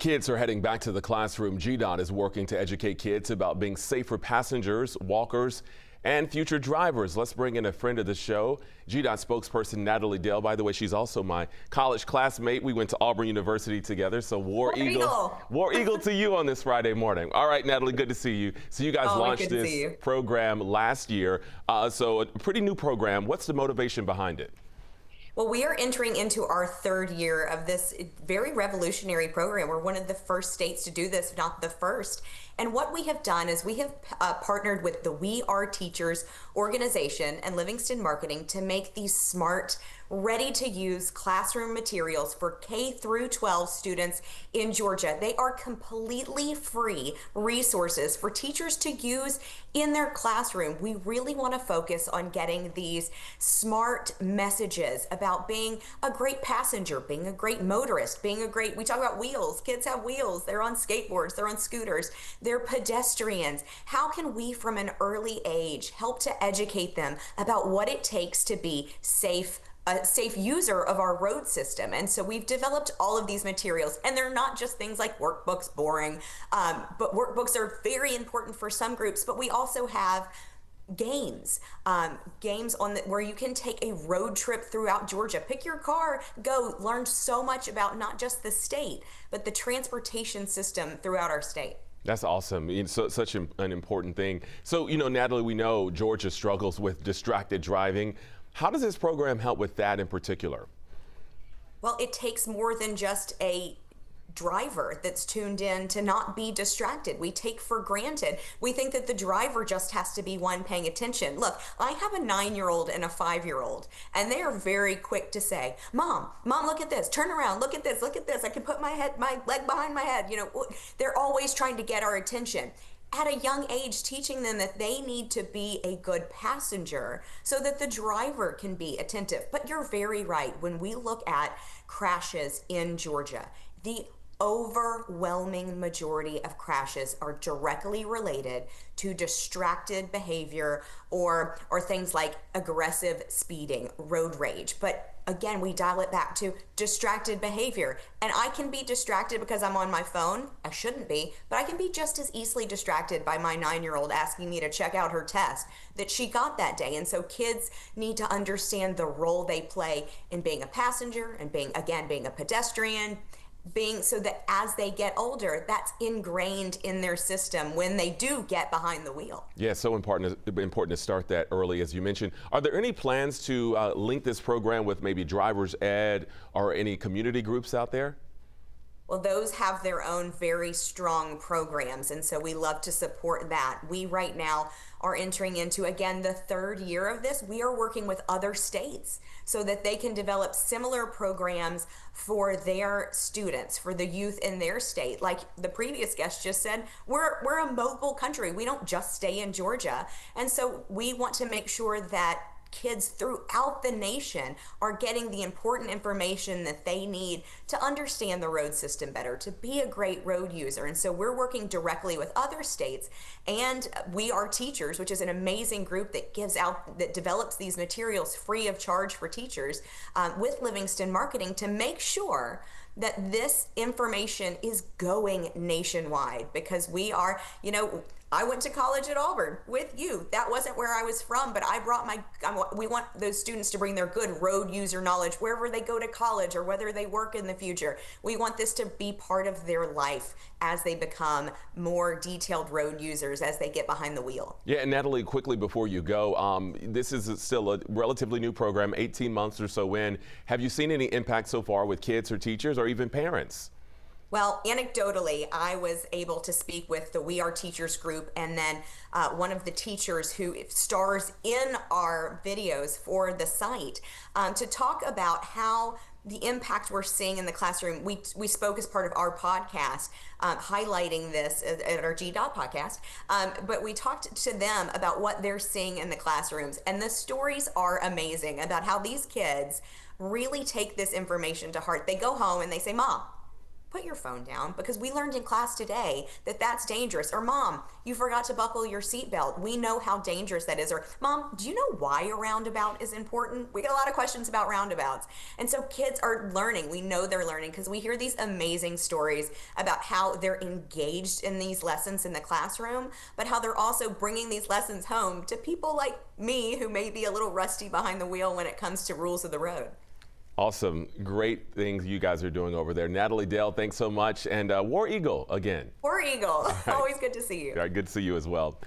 kids are heading back to the classroom, GDOT is working to educate kids about being safer passengers, walkers, and future drivers. Let's bring in a friend of the show, GDOT spokesperson Natalie Dale. By the way, she's also my college classmate. We went to Auburn University together, so War Eagle to you on this Friday morning. All right, Natalie, good to see you. So you guys launched this program last year, so a pretty new program. What's the motivation behind it? Well, we are entering into our third year of this very revolutionary program. We're one of the first states to do this, if not the first. And what we have done is we have partnered with the We Are Teachers organization and Livingston Marketing to make these smart, ready-to-use classroom materials for K through 12 students in Georgia. They are completely free resources for teachers to use in their classroom. We really want to focus on getting these smart messages about being a great passenger, being a great motorist, being a great, we talk about wheels. Kids have wheels. They're on skateboards. They're on scooters. They're pedestrians. How can we from an early age help to educate them about what it takes to be a safe user of our road system? And so we've developed all of these materials, and they're not just things like workbooks, boring, but workbooks are very important for some groups, but we also have games where you can take a road trip throughout Georgia. Pick your car, go learn so much about not just the state, but the transportation system throughout our state. That's awesome. It's such an important thing. So, Natalie, we know Georgia struggles with distracted driving. How does this program help with that in particular? Well, it takes more than just a driver that's tuned in to not be distracted. We take for granted. We think that the driver just has to be one paying attention. Look, I have a 9-year-old and a 5-year-old, and they are very quick to say, Mom, look at this, turn around, look at this, I can put my leg behind my head. They're always trying to get our attention. At a young age, teaching them that they need to be a good passenger so that the driver can be attentive. But you're very right. When we look at crashes in Georgia, the overwhelming majority of crashes are directly related to distracted behavior or things like aggressive speeding, road rage. But again, we dial it back to distracted behavior. And I can be distracted because I'm on my phone. I shouldn't be, but I can be just as easily distracted by my 9-year-old asking me to check out her test that she got that day. And so kids need to understand the role they play in being a passenger and being a pedestrian, so that as they get older, that's ingrained in their system when they do get behind the wheel. Yeah, so important to start that early, as you mentioned. Are there any plans to link this program with maybe driver's ed or any community groups out there? Well, those have their own very strong programs, and so we love to support that. We right now are entering into, again, the third year of this. We are working with other states so that they can develop similar programs for their students, for the youth in their state. Like the previous guest just said, we're a mobile country. We don't just stay in Georgia. And so we want to make sure that kids throughout the nation are getting the important information that they need to understand the road system better, to be a great road user. And so we're working directly with other states, and We Are Teachers, which is an amazing group that develops these materials free of charge for teachers, with Livingston Marketing to make sure that this information is going nationwide, because we are, I went to college at Auburn with you. That wasn't where I was from, but I brought we want those students to bring their good road user knowledge wherever they go to college or whether they work in the future. We want this to be part of their life as they become more detailed road users as they get behind the wheel. Yeah, and Natalie, quickly before you go, this is still a relatively new program, 18 months or so in. Have you seen any impact so far with kids or teachers or even parents? Well, anecdotally, I was able to speak with the We Are Teachers group, and then one of the teachers who stars in our videos for the site to talk about how the impact we're seeing in the classroom. We spoke as part of our podcast, highlighting this at our GDOT podcast, but we talked to them about what they're seeing in the classrooms, and the stories are amazing about how these kids really take this information to heart. They go home and they say, Mom, put your phone down, because we learned in class today that that's dangerous. Or mom, you forgot to buckle your seatbelt. We know how dangerous that is. Or mom, do you know why a roundabout is important? We get a lot of questions about roundabouts. And so kids are learning. We know they're learning because we hear these amazing stories about how they're engaged in these lessons in the classroom, but how they're also bringing these lessons home to people like me who may be a little rusty behind the wheel when it comes to rules of the road. Awesome. Great things you guys are doing over there. Natalie Dale, thanks so much. And War Eagle again. War Eagle. Always good to see you. All right, good to see you as well.